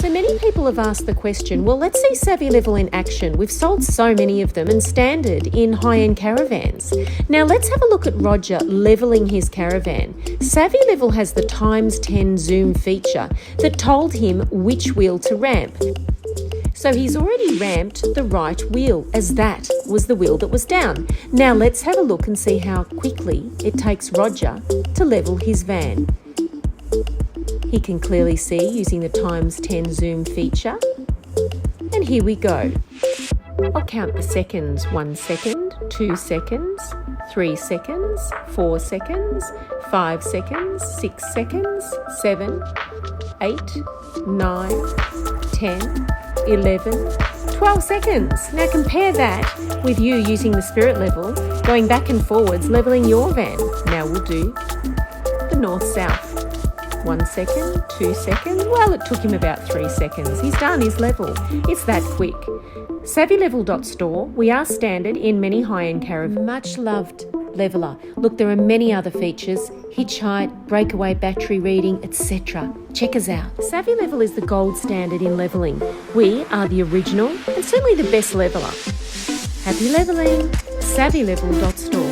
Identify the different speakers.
Speaker 1: So many people have asked the question, well, let's see SavvyLevel in action. We've sold so many of them and standard in high-end caravans. Now let's have a look at Roger levelling his caravan. SavvyLevel has the ×10 zoom feature that told him which wheel to ramp. So he's already ramped the right wheel, as that was the wheel that was down. Now let's have a look and see how quickly it takes Roger to level his van. He can clearly see using the ×10 zoom feature. And here we go. I'll count the seconds. 1 second, 2 seconds, 3 seconds, 4 seconds, 5 seconds, 6 seconds, 7, 8, 9, 10, 11, 12 seconds. Now compare that with you using the spirit level, going back and forwards, levelling your van. Now we'll do the north-south. 1 second, 2 seconds. Well, it took him about 3 seconds. He's done his level. It's that quick. SavvyLevel.store. We are standard in many high-end caravans. Much loved leveller. Look, there are many other features. Hitch height, breakaway battery reading, etc. Check us out. SavvyLevel is the gold standard in levelling. We are the original and certainly the best leveller. Happy levelling. SavvyLevel.store.